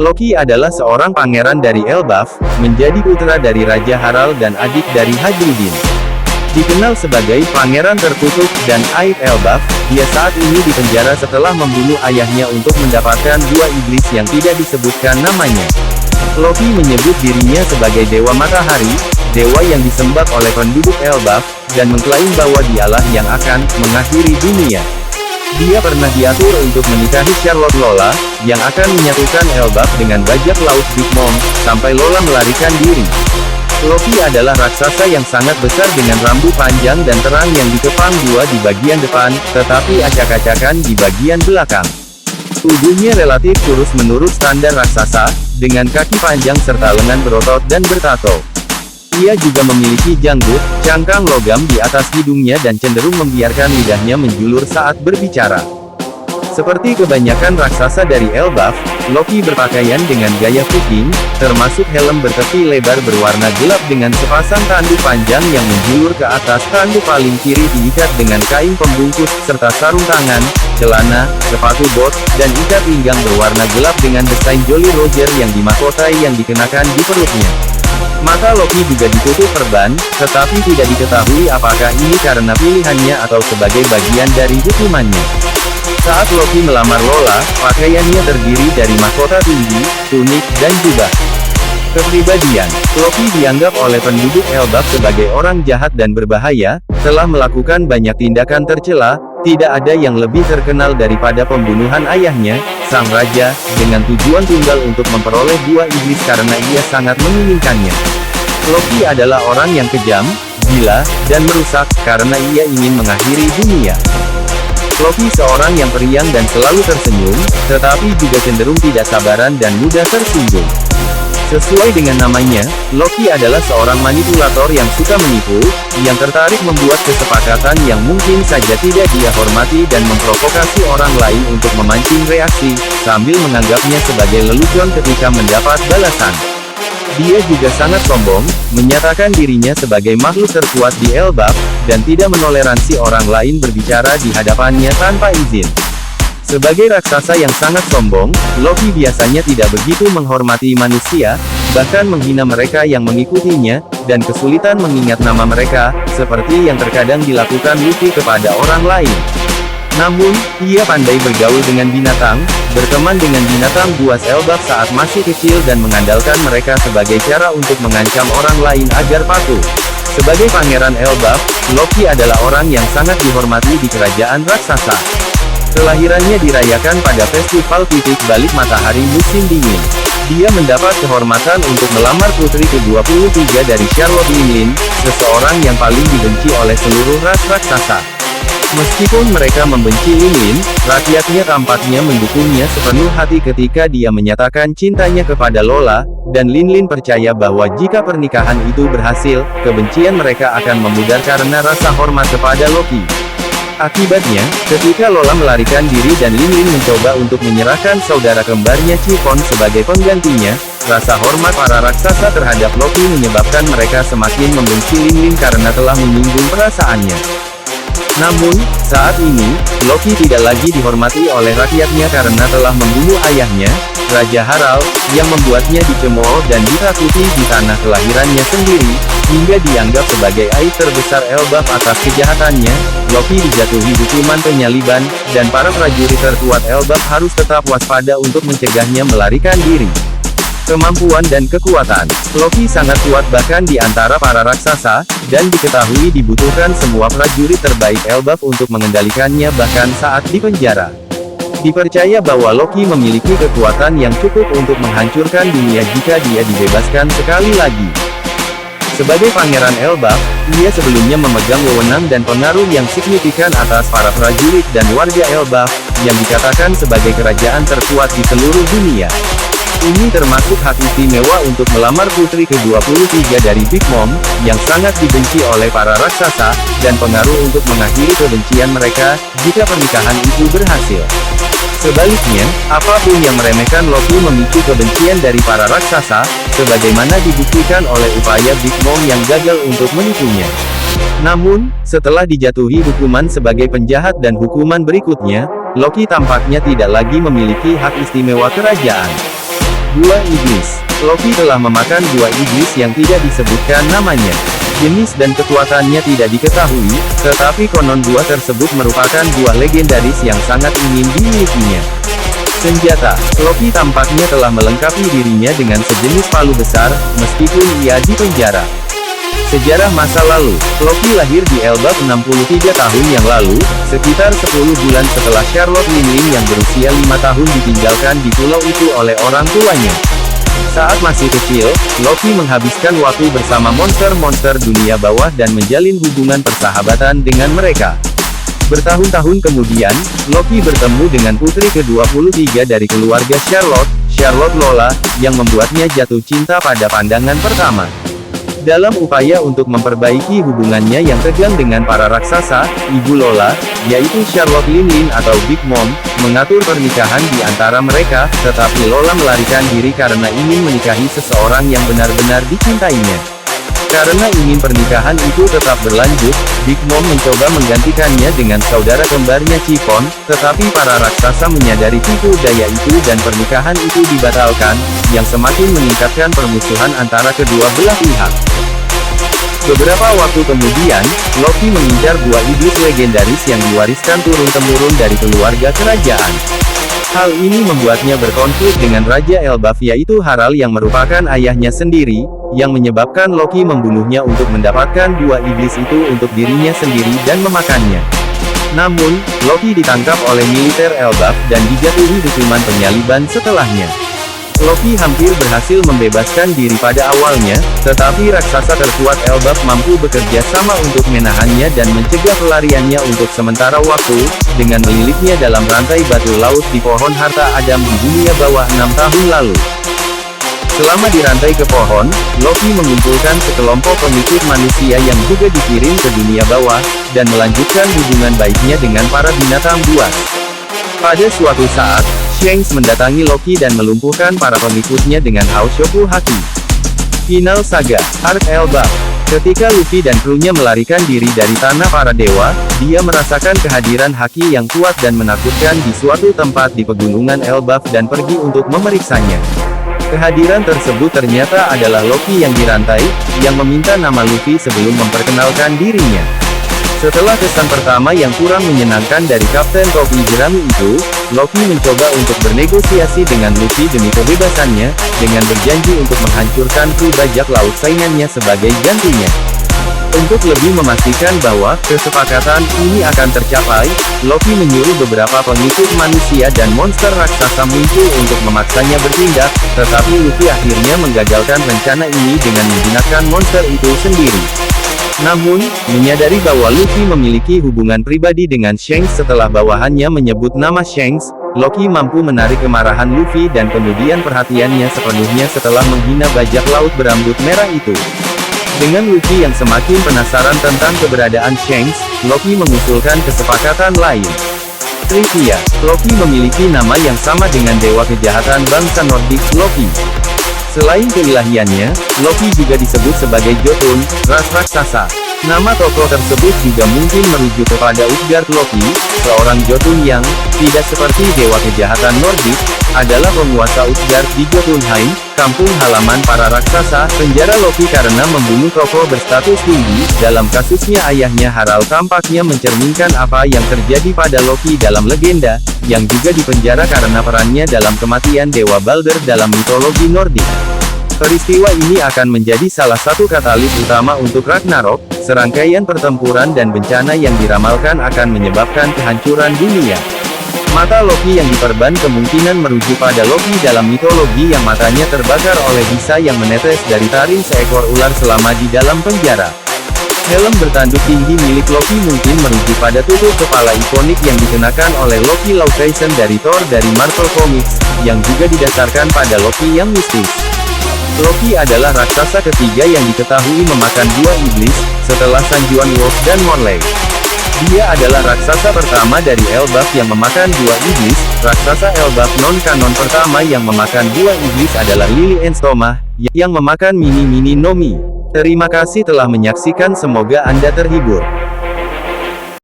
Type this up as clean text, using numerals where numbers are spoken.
Loki adalah seorang pangeran dari Elbaf, menjadi putra dari Raja Harald dan adik dari Hadrudin. Dikenal sebagai pangeran terkutuk dan aib Elbaf, dia saat ini dipenjara setelah membunuh ayahnya untuk mendapatkan buah iblis yang tidak disebutkan namanya. Loki menyebut dirinya sebagai Dewa Matahari, dewa yang disembah oleh penduduk Elbaf, dan mengklaim bahwa dialah yang akan mengakhiri dunia. Dia pernah diatur untuk menikahi Charlotte Lola, yang akan menyatukan Elbaf dengan bajak laut Big Mom, sampai Lola melarikan diri. Loki adalah raksasa yang sangat besar dengan rambut panjang dan terang yang dikepang dua di bagian depan, tetapi acak-acakan di bagian belakang. Tubuhnya relatif kurus menurut standar raksasa, dengan kaki panjang serta lengan berotot dan bertato. Ia juga memiliki janggut, cangkang logam di atas hidungnya dan cenderung membiarkan lidahnya menjulur saat berbicara. Seperti kebanyakan raksasa dari Elbaf, Loki berpakaian dengan gaya Viking, termasuk helm bertepi lebar berwarna gelap dengan sepasang tanduk panjang yang menjulur ke atas. Tanduk paling kiri diikat dengan kain pembungkus, serta sarung tangan, celana, sepatu bot, dan ikat pinggang berwarna gelap dengan desain Jolly Roger yang dimahkotai yang dikenakan di perutnya. Mata Loki juga ditutup perban, tetapi tidak diketahui apakah ini karena pilihannya atau sebagai bagian dari hukumannya. Saat Loki melamar Lola, pakaiannya terdiri dari mahkota tinggi, tunik, dan jubah. Kepribadian, Loki dianggap oleh penduduk Elbaf sebagai orang jahat dan berbahaya, telah melakukan banyak tindakan tercela, tidak ada yang lebih terkenal daripada pembunuhan ayahnya, sang raja, dengan tujuan tunggal untuk memperoleh buah iblis karena ia sangat menginginkannya. Loki adalah orang yang kejam, gila, dan merusak, karena ia ingin mengakhiri dunia. Loki seorang yang periang dan selalu tersenyum, tetapi juga cenderung tidak sabaran dan mudah tersinggung. Sesuai dengan namanya, Loki adalah seorang manipulator yang suka menipu, yang tertarik membuat kesepakatan yang mungkin saja tidak dia hormati dan memprovokasi orang lain untuk memancing reaksi, sambil menganggapnya sebagai lelucon ketika mendapat balasan. Dia juga sangat sombong, menyatakan dirinya sebagai makhluk terkuat di Elbaf, dan tidak menoleransi orang lain berbicara di hadapannya tanpa izin. Sebagai raksasa yang sangat sombong, Loki biasanya tidak begitu menghormati manusia, bahkan menghina mereka yang mengikutinya, dan kesulitan mengingat nama mereka, seperti yang terkadang dilakukan Luffy kepada orang lain. Namun, ia pandai bergaul dengan binatang, berteman dengan binatang buas Elbaf saat masih kecil dan mengandalkan mereka sebagai cara untuk mengancam orang lain agar patuh. Sebagai pangeran Elbaf, Loki adalah orang yang sangat dihormati di kerajaan raksasa. Kelahirannya dirayakan pada festival titik balik matahari musim dingin. Dia mendapat kehormatan untuk melamar putri ke-23 dari Charlotte Linlin, seseorang yang paling dibenci oleh seluruh ras raksasa. Meskipun mereka membenci Linlin, rakyatnya tampaknya mendukungnya sepenuh hati ketika dia menyatakan cintanya kepada Lola, dan Linlin percaya bahwa jika pernikahan itu berhasil, kebencian mereka akan memudar karena rasa hormat kepada Loki. Akibatnya, ketika Lola melarikan diri dan Linlin mencoba untuk menyerahkan saudara kembarnya Chiffon sebagai penggantinya, rasa hormat para raksasa terhadap Loki menyebabkan mereka semakin membenci Linlin karena telah menyinggung perasaannya. Namun, saat ini, Loki tidak lagi dihormati oleh rakyatnya karena telah membunuh ayahnya, Raja Harald, yang membuatnya dicemooh dan ditakuti di tanah kelahirannya sendiri, hingga dianggap sebagai aib terbesar Elbaf atas kejahatannya. Loki dijatuhi hukuman penyaliban, dan para prajurit terkuat Elbaf harus tetap waspada untuk mencegahnya melarikan diri. Kemampuan dan kekuatan, Loki sangat kuat bahkan di antara para raksasa, dan diketahui dibutuhkan semua prajurit terbaik Elbaf untuk mengendalikannya bahkan saat di penjara. Dipercaya bahwa Loki memiliki kekuatan yang cukup untuk menghancurkan dunia jika dia dibebaskan sekali lagi. Sebagai pangeran Elbaf, ia sebelumnya memegang wewenang dan pengaruh yang signifikan atas para prajurit dan warga Elbaf, yang dikatakan sebagai kerajaan terkuat di seluruh dunia. Ini termasuk hak istimewa untuk melamar putri ke-23 dari Big Mom, yang sangat dibenci oleh para raksasa, dan pengaruh untuk mengakhiri kebencian mereka, jika pernikahan itu berhasil. Sebaliknya, apapun yang meremehkan Loki memicu kebencian dari para raksasa, sebagaimana dibuktikan oleh upaya Big Mom yang gagal untuk menipunya. Namun, setelah dijatuhi hukuman sebagai penjahat dan hukuman berikutnya, Loki tampaknya tidak lagi memiliki hak istimewa kerajaan. Buah iblis. Loki telah memakan buah iblis yang tidak disebutkan namanya. Jenis dan kekuatannya tidak diketahui, tetapi konon buah tersebut merupakan buah legendaris yang sangat ingin dimilikinya. Senjata. Loki tampaknya telah melengkapi dirinya dengan sejenis palu besar, meskipun ia di penjara. Sejarah masa lalu. Loki lahir di Elbaf 63 tahun yang lalu, sekitar 10 bulan setelah Charlotte Linlin yang berusia 5 tahun ditinggalkan di pulau itu oleh orang tuanya. Saat masih kecil, Loki menghabiskan waktu bersama monster-monster dunia bawah dan menjalin hubungan persahabatan dengan mereka. Bertahun-tahun kemudian, Loki bertemu dengan putri ke-23 dari keluarga Charlotte, Charlotte Lola, yang membuatnya jatuh cinta pada pandangan pertama. Dalam upaya untuk memperbaiki hubungannya yang tegang dengan para raksasa, Ibu Lola, yaitu Charlotte Linlin atau Big Mom, mengatur pernikahan di antara mereka, tetapi Lola melarikan diri karena ingin menikahi seseorang yang benar-benar dicintainya. Karena ingin pernikahan itu tetap berlanjut, Big Mom mencoba menggantikannya dengan saudara kembarnya Chiffon, tetapi para raksasa menyadari tipu daya itu dan pernikahan itu dibatalkan, yang semakin meningkatkan permusuhan antara kedua belah pihak. Beberapa waktu kemudian, Loki mengincar buah iblis legendaris yang diwariskan turun-temurun dari keluarga kerajaan. Hal ini membuatnya berkonflik dengan Raja Elbaf yaitu Harald yang merupakan ayahnya sendiri, yang menyebabkan Loki membunuhnya untuk mendapatkan buah iblis itu untuk dirinya sendiri dan memakannya. Namun, Loki ditangkap oleh militer Elbaf dan dijatuhi hukuman penyaliban setelahnya. Loki hampir berhasil membebaskan diri pada awalnya, tetapi raksasa terkuat Elbaf mampu bekerja sama untuk menahannya dan mencegah pelariannya untuk sementara waktu, dengan melilitnya dalam rantai batu laut di pohon harta Adam di dunia bawah 6 tahun lalu. Selama dirantai ke pohon, Loki mengumpulkan sekelompok pengikut manusia yang juga dikirim ke dunia bawah, dan melanjutkan hubungan baiknya dengan para binatang buas. Pada suatu saat, Shanks mendatangi Loki dan melumpuhkan para pengikutnya dengan Haoshoku Haki. Final Saga, Arc Elbaf. Ketika Luffy dan krunya melarikan diri dari tanah para dewa, dia merasakan kehadiran Haki yang kuat dan menakutkan di suatu tempat di pegunungan Elbaf dan pergi untuk memeriksanya. Kehadiran tersebut ternyata adalah Loki yang dirantai, yang meminta nama Luffy sebelum memperkenalkan dirinya. Setelah kesan pertama yang kurang menyenangkan dari Kapten Topi Jerami itu, Loki mencoba untuk bernegosiasi dengan Luffy demi kebebasannya, dengan berjanji untuk menghancurkan kru bajak laut saingannya sebagai gantinya. Untuk lebih memastikan bahwa kesepakatan ini akan tercapai, Loki menyuruh beberapa pengikut manusia dan monster raksasa muncul untuk memaksanya bertindak, tetapi Luffy akhirnya menggagalkan rencana ini dengan menjinakkan monster itu sendiri. Namun, menyadari bahwa Luffy memiliki hubungan pribadi dengan Shanks setelah bawahannya menyebut nama Shanks, Loki mampu menarik kemarahan Luffy dan kemudian perhatiannya sepenuhnya setelah menghina bajak laut berambut merah itu. Dengan Luffy yang semakin penasaran tentang keberadaan Shanks, Loki mengusulkan kesepakatan lain. Trivia, Loki memiliki nama yang sama dengan dewa kejahatan bangsa Nordik, Loki. Selain keilahiannya, Loki juga disebut sebagai Jotun, ras raksasa. Nama tokoh tersebut juga mungkin merujuk kepada Utgard Loki, seorang Jotun yang, tidak seperti dewa kejahatan Nordik, adalah penguasa Utgard di Jotunheim, kampung halaman para raksasa. Penjara Loki karena membunuh tokoh berstatus tinggi. Dalam kasusnya ayahnya Harald tampaknya mencerminkan apa yang terjadi pada Loki dalam legenda, yang juga dipenjara karena perannya dalam kematian Dewa Balder dalam mitologi Nordik. Peristiwa ini akan menjadi salah satu katalis utama untuk Ragnarok, serangkaian pertempuran dan bencana yang diramalkan akan menyebabkan kehancuran dunia. Mata Loki yang diperban kemungkinan merujuk pada Loki dalam mitologi yang matanya terbakar oleh bisa yang menetes dari taring seekor ular selama di dalam penjara. Helm bertanduk tinggi milik Loki mungkin merujuk pada tutup kepala ikonik yang dikenakan oleh Loki Lawson dari Thor dari Marvel Comics, yang juga didasarkan pada Loki yang mistis. Loki adalah raksasa ketiga yang diketahui memakan buah iblis, setelah Sanjuan Wolf dan Morley. Dia adalah raksasa pertama dari Elbaf yang memakan buah iblis. Raksasa Elbaf non-kanon pertama yang memakan buah iblis adalah Lily Enstoma, yang memakan Mini Mini Nomi. Terima kasih telah menyaksikan, semoga Anda terhibur.